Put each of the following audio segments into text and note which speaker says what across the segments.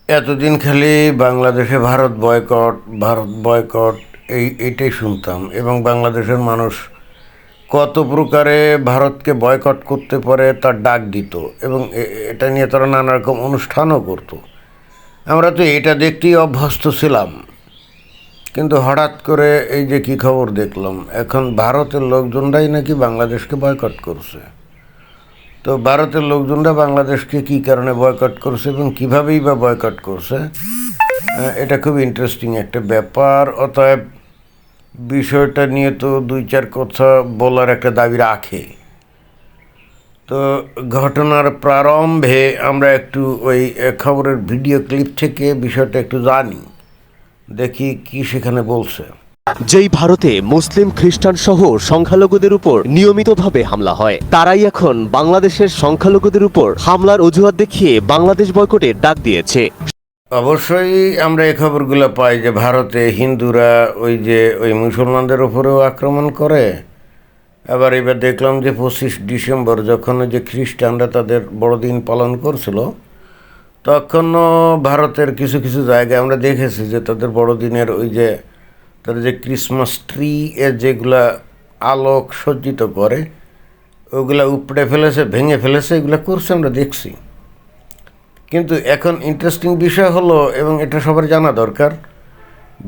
Speaker 1: এতদিন খালি বাংলাদেশে ভারত বয়কট ভারত বয়কট এইটাই শুনতাম, এবং বাংলাদেশের মানুষ কত প্রকারে ভারতকে বয়কট করতে পারে তার ডাক দিত, এবং এটা নিয়ে তারা নানা রকম অনুষ্ঠানও করত। আমরা তো এটা দেখতেই অভ্যস্ত ছিলাম। কিন্তু হঠাৎ করে এই যে কী খবর দেখলাম, এখন ভারতের লোকজনরাই নাকি বাংলাদেশকে বয়কট করছে। তো ভারতের লোকজনরা বাংলাদেশকে কী কারণে বয়কট করছে এবং কীভাবেই বা বয়কট করছে, এটা খুব ইন্টারেস্টিং একটা ব্যাপার। অতএব বিষয়টা নিয়ে তো দুই চার কথা বলার একটা দাবি রাখে। তো ঘটনার প্রারম্ভে আমরা একটু ওই খবরের ভিডিও ক্লিপ থেকে বিষয়টা একটু জানি, দেখি কি সেখানে বলছে।
Speaker 2: যেই ভারতে মুসলিম খ্রিস্টান সহ সংখ্যালঘুদের উপর নিয়মিতভাবে হামলা হয়, তারাই এখন বাংলাদেশের সংখ্যালঘুদের উপর হামলার অজুহাত দেখিয়ে বাংলাদেশ বয়কটের ডাক দিয়েছে।
Speaker 1: অবশ্যই আমরা এই খবরগুলো পাই যে ভারতে হিন্দুরা ওই মুসলমানদের উপরেও আক্রমণ করে। আবার এবার দেখলাম যে 25 ডিসেম্বর যখন যে খ্রিস্টানরা তাদের বড়দিন পালন করছিল, তখনও ভারতের কিছু কিছু জায়গায় আমরা দেখেছি যে তাদের বড়দিনের তারা যে ক্রিসমাস ট্রি এর যেগুলা আলোক সজ্জিত করে ওগুলা উপড়ে ফেলেছে, ভেঙে ফেলেছে, এগুলো করছে আমরা দেখছি। কিন্তু এখন ইন্টারেস্টিং বিষয় হলো, এবং এটা সবার জানা দরকার,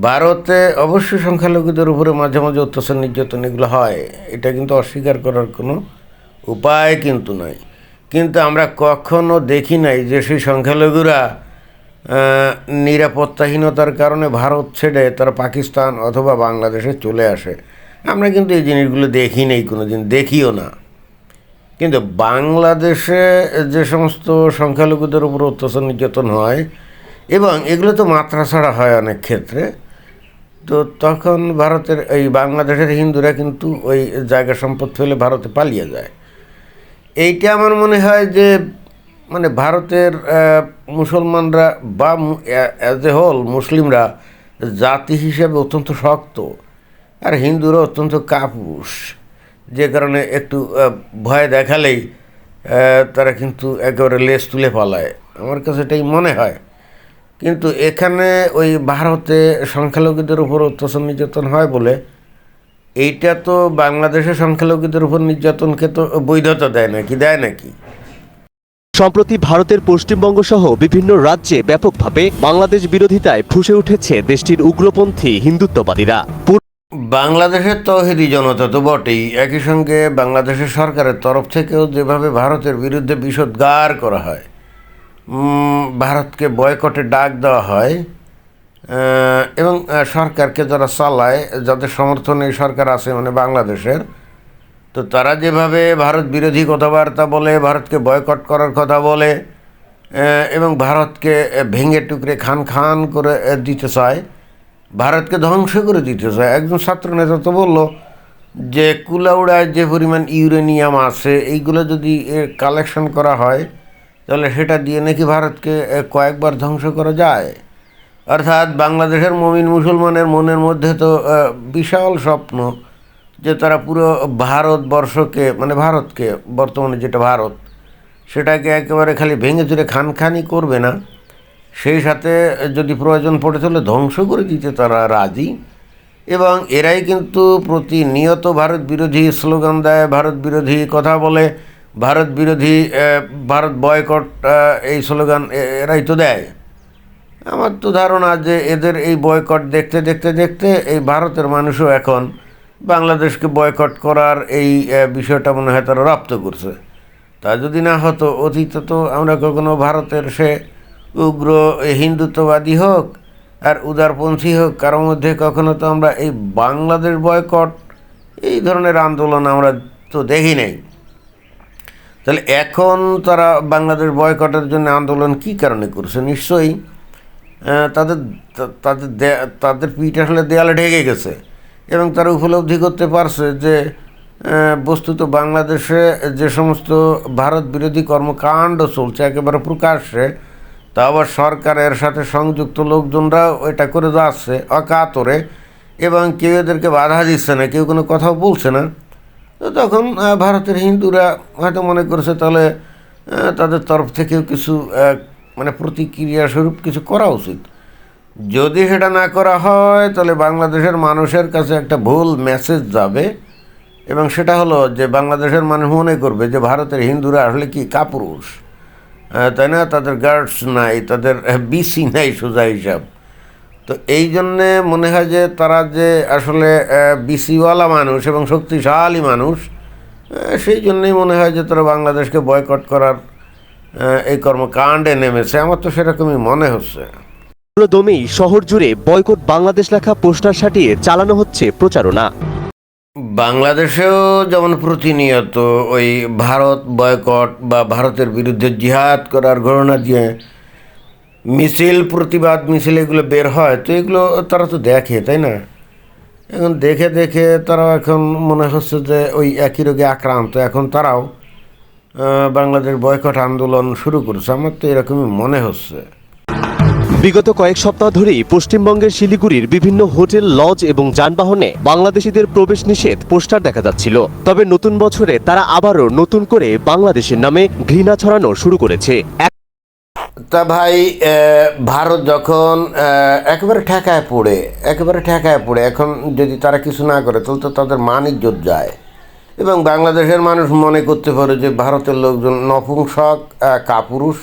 Speaker 1: ভারতে অবশ্যই সংখ্যালঘুদের উপরে মাঝে মাঝে অত্যাচার নির্যাতন এগুলো হয়, এটা কিন্তু অস্বীকার করার কোনো উপায় কিন্তু নাই। কিন্তু আমরা কখনো দেখি নাই যে সেই সংখ্যালঘুরা নিরাপত্তাহীনতার কারণে ভারত ছেড়ে তারা পাকিস্তান অথবা বাংলাদেশে চলে আসে। আমরা কিন্তু এই জিনিসগুলো দেখি নেই, কোনো দিন দেখিও না। কিন্তু বাংলাদেশে যে সমস্ত সংখ্যালঘুদের উপর অত্যাচার নির্যাতন হয়, এবং এগুলো তো মাত্রা ছাড়া হয় অনেক ক্ষেত্রে, তো তখন বাংলাদেশের হিন্দুরা কিন্তু ওই জায়গা সম্পদ ফেলে ভারতে পালিয়ে যায়। এইটা আমার মনে হয় যে ভারতের মুসলমানরা বা অ্যাজ এ হোল মুসলিমরা জাতি হিসেবে অত্যন্ত শক্ত, আর হিন্দুরা অত্যন্ত কাপুরুষ, যে কারণে একটু ভয় দেখালেই তারা কিন্তু একেবারে লেজ তুলে পালায়। আমার কাছে এটাই মনে হয়। কিন্তু এখানে ওই ভারতে সংখ্যালঘুদের উপর অত্যাচার নির্যাতন হয় বলে এইটা তো বাংলাদেশের সংখ্যালঘুদের উপর নির্যাতনকে তো বৈধতা দেয় নাকি?
Speaker 2: সম্প্রতি ভারতের পশ্চিমবঙ্গ সহ বিভিন্ন রাজ্যে ব্যাপকভাবে বাংলাদেশ বিরোধিতায় ফুঁসে উঠেছে দেশটির উগ্রপন্থী হিন্দুত্ববাদীরা।
Speaker 1: বাংলাদেশের তৌহিদি জনতা তো বটেই, একই সঙ্গে বাংলাদেশের সরকারের তরফ থেকেও যেভাবে ভারতের বিরুদ্ধে বিষোদ্গার করা হয়, ভারতকে বয়কটে ডাক দেওয়া হয়, এবং সরকারকে যারা চালায়, যাদের সমর্থনে সরকার আছে বাংলাদেশের, তো তারা যেভাবে ভারত বিরোধী কথাবার্তা বলে, ভারতকে বয়কট করার কথা বলে, এবং ভারতকে ভেঙে টুকরে খান খান করে দিতে চায়, ভারতকে ধ্বংস করে দিতে চায়। একজন ছাত্রনেতা তো বলল যে কুলাউড়ায় যে পরিমাণ ইউরেনিয়াম আছে, এইগুলো যদি কালেকশন করা হয় তাহলে সেটা দিয়ে নাকি ভারতকে কয়েকবার ধ্বংস করা যায়। অর্থাৎ বাংলাদেশের মুমিন মুসলমানের মনের মধ্যে তো বিশাল স্বপ্ন যে তারা পুরো ভারতবর্ষকে ভারতকে, বর্তমানে যেটা ভারত, সেটাকে একেবারে খালি ভেঙে চুরে খানখানি করবে না, সেই সাথে যদি প্রয়োজন পড়ে তাহলে ধ্বংস করে দিতে তারা রাজি। এবং এরাই কিন্তু প্রতিনিয়ত ভারত বিরোধী স্লোগান দেয়, ভারত বিরোধী কথা বলে, ভারত বিরোধী ভারত বয়কট এই স্লোগান এরাই তো দেয়। আমার তো ধারণা যে এদের এই বয়কট দেখতে দেখতে দেখতে এই ভারতের মানুষও এখন বাংলাদেশকে বয়কট করার এই বিষয়টা মনে হয় তারা রপ্ত করছে। তা যদি না হতো, অতীতে তো আমরা কখনো ভারতের সে উগ্র হিন্দুত্ববাদী হোক আর উদারপন্থী হোক, কারোর মধ্যে কখনো তো আমরা এই বাংলাদেশ বয়কট এই ধরনের আন্দোলন আমরা তো দেখি নাই। তাহলে এখন তারা বাংলাদেশ বয়কটের জন্য আন্দোলন কী কারণে করছে? নিশ্চয়ই তাদের তাদের তাদের পিঠ আসলে দেয়ালে ঢেকে গেছে, এবং তারা উপলব্ধি করতে পারছে যে বস্তুত বাংলাদেশে যে সমস্ত ভারত বিরোধী কর্মকাণ্ড চলছে একেবারে প্রকাশ্যে, তা আবার সরকারের সাথে সংযুক্ত লোকজনরা এটা করে যাচ্ছে অকাতরে, এবং কেউ এদেরকে বাধা দিচ্ছে না, কেউ কোনো কথাও বলছে না। তো তখন ভারতের হিন্দুরা হয়তো মনে করেছে তাহলে তাদের তরফ থেকেও কিছু মানে প্রতিক্রিয়াস্বরূপ কিছু করা উচিত। যদি সেটা না করা হয় তাহলে বাংলাদেশের মানুষের কাছে একটা ভুল মেসেজ যাবে, এবং সেটা হলো যে বাংলাদেশের মানুষ মনে করবে যে ভারতের হিন্দুরা আসলে কি কাপুরুষ, তাই না? তাদের গার্ডস নাই, তাদের বিসি নাই, সোজা হিসাব। তো এই জন্যে মনে হয় যে তারা যে আসলে বিসিওয়ালা মানুষ এবং শক্তিশালী মানুষ, সেই জন্যই মনে হয় যে তারা বাংলাদেশকে বয়কট করার এই কর্মকাণ্ডে নেমেছে। আমার তো সেরকমই মনে হচ্ছে।
Speaker 2: দমেই শহর জুড়ে বয়কট বাংলাদেশ লেখা পোস্টার সাটিয়ে চালানো হচ্ছে প্রচারণা।
Speaker 1: বাংলাদেশেও যেমন প্রতিনিয়ত ওই ভারত বয়কট বা ভারতের বিরুদ্ধে জিহাদ করার ঘটনা দিয়ে মিছিল, প্রতিবাদ মিছিল এগুলো বের হয়, তো এগুলো তারা তো দেখে, তাই না? এখন দেখে দেখে তারা এখন মনে হচ্ছে যে ওই একই রোগে আক্রান্ত, এখন তারাও বাংলাদেশ বয়কট আন্দোলন শুরু করেছে। আমার তো এরকমই মনে হচ্ছে।
Speaker 2: বিগত কয়েক সপ্তাহ ধরেই পশ্চিমবঙ্গের শিলিগুড়ির বিভিন্ন হোটেল, লজ এবং যানবাহনে বাংলাদেশিদের প্রবেশ নিষেধ পোস্টার দেখা যাচ্ছিল। তবে নতুন বছরে তারা আবারও নতুন করে বাংলাদেশের নামে ঘৃণা ছড়ানো শুরু করেছে।
Speaker 1: তা ভাই, ভারত যখন একেবারে ঠেকায় পড়ে এখন যদি তারা কিছু না করে তাহলে তো তাদের মান ইজ্জত যায়, এবং বাংলাদেশের মানুষ মনে করতে পারে যে ভারতের লোকজন নপুংসক, কাপুরুষ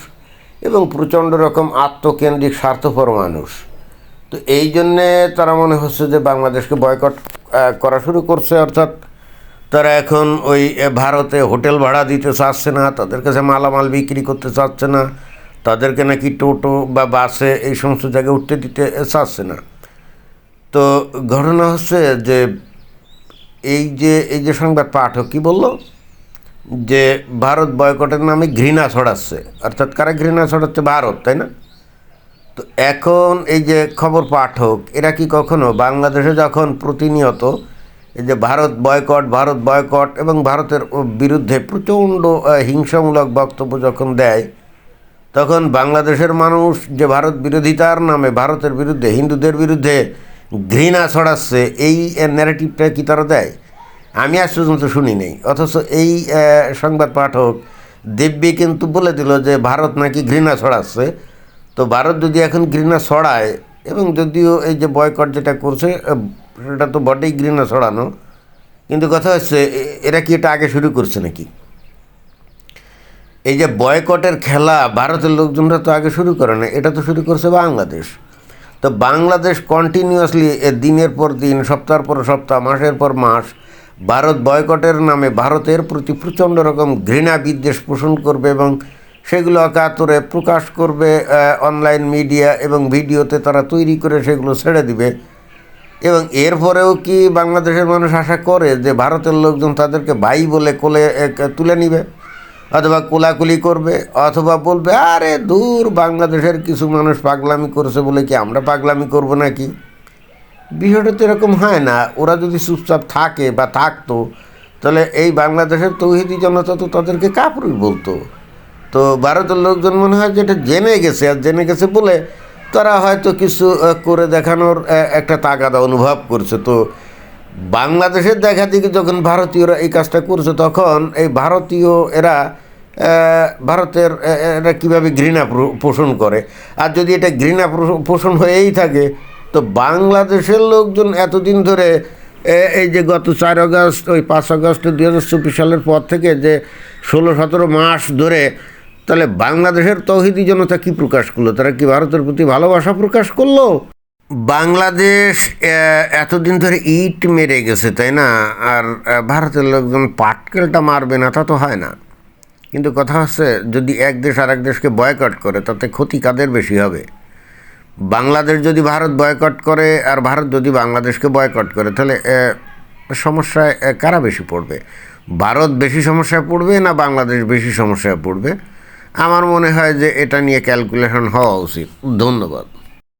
Speaker 1: এবং প্রচণ্ড রকম আত্মকেন্দ্রিক স্বার্থপর মানুষ। তো এই জন্যে তারা মনে হচ্ছে যে বাংলাদেশকে বয়কট করা শুরু করছে, অর্থাৎ তারা এখন ওই ভারতে হোটেল ভাড়া দিতে চাচ্ছে না, তাদের কাছে মালামাল বিক্রি করতে চাচ্ছে না, তাদেরকে নাকি টোটো বা বাসে এই সমস্ত জায়গায় উঠতে দিতে চাচ্ছে না। তো ঘটনা হচ্ছে যে এই যে সংবাদ পাঠক কী বলল, যে ভারত বয়কটের নামে ঘৃণা ছড়াচ্ছে, অর্থাৎ কারা ঘৃণা ছড়াচ্ছে? ভারত, তাই না? তো এখন এই যে খবর পাঠক, এরা কি কখনো বাংলাদেশে যখন প্রতিনিয়ত এই যে ভারত বয়কট এবং ভারতের বিরুদ্ধে প্রচণ্ড হিংসামূলক বক্তব্য যখন দেয়, তখন বাংলাদেশের মানুষ যে ভারত বিরোধিতার নামে ভারতের বিরুদ্ধে, হিন্দুদের বিরুদ্ধে ঘৃণা ছড়াচ্ছে, এই ন্যারেটিভটা কি তারা দেয়? আমি আজ পর্যন্ত শুনি নেই। অথচ এই সংবাদ পাঠক দিব্যি কিন্তু বলে দিল যে ভারত নাকি ঘৃণা ছড়াচ্ছে। তো ভারত যদি এখন ঘৃণা ছড়ায়, এবং যদিও এই যে বয়কট যেটা করছে সেটা তো বটেই ঘৃণা ছড়ানো, কিন্তু কথা হচ্ছে এরা কি এটা আগে শুরু করছে নাকি? এই যে বয়কটের খেলা ভারতের লোকজনরা তো আগে শুরু করে না, এটা তো শুরু করছে বাংলাদেশ। তো বাংলাদেশ কন্টিনিউয়াসলি দিনের পর দিন, সপ্তাহের পর সপ্তাহ, মাসের পর মাস ভারত বয়কটের নামে ভারতের প্রতি প্রচণ্ড রকম ঘৃণা বিদ্বেষ পোষণ করবে, এবং সেগুলো অকাতরে প্রকাশ করবে অনলাইন মিডিয়া এবং ভিডিওতে তারা তৈরি করে সেগুলো ছেড়ে দিবে। এবং এরপরেও কি বাংলাদেশের মানুষ আশা করে যে ভারতের লোকজন তাদেরকে ভাই বলে কোলে তুলে নিবে, অথবা কোলাকুলি করবে, অথবা বলবে আরে দূর, বাংলাদেশের কিছু মানুষ পাগলামি করেছে বলে কি আমরা পাগলামি করব নাকি? বিষয়টা তো এরকম হয় না। ওরা যদি চুপচাপ থাকে বা থাকতো, তাহলে এই বাংলাদেশের তৌহিদি জনতা তো তাদেরকে কাপুরুষ বলতো। তো ভারতের লোকজন মনে হয় যেটা জেনে গেছে, আর জেনে গেছে বলে তারা হয়তো কিছু করে দেখানোর একটা তাগাদা অনুভব করছে। তো বাংলাদেশের দেখা দিকে যখন ভারতীয়রা এই কাজটা করছে, তখন এই ভারতের এরা কীভাবে ঘৃণা পোষণ করে, আর যদি এটা ঘৃণা পোষণ হয়েই থাকে, তো বাংলাদেশের লোকজন এতদিন ধরে এই যে গত 4 আগস্ট, ওই 5 আগস্ট 2024 সালের পর থেকে যে 16-17 মাস ধরে, তাহলে বাংলাদেশের তৌহিদি জনতা কি প্রকাশ করলো? তারা কি ভারতের প্রতি ভালোবাসা প্রকাশ করলো? বাংলাদেশ এতদিন ধরে ইট মেরে গেছে, তাই না? আর ভারতের লোকজন পাটকেলটা মারবে না তা তো হয় না। কিন্তু কথা হচ্ছে, যদি এক দেশ আর এক দেশকে বয়কট করে, তাতে ক্ষতি কাদের বেশি হবে? বাংলাদেশ যদি ভারত বয়কট করে আর ভারত যদি বাংলাদেশকে বয়কট করে, তাহলে সমস্যায় কারা বেশি পড়বে? ভারত বেশি সমস্যায় পড়বে না বাংলাদেশ বেশি সমস্যায় পড়বে? আমার মনে হয় যে এটা নিয়ে ক্যালকুলেশন হওয়া উচিত। ধন্যবাদ।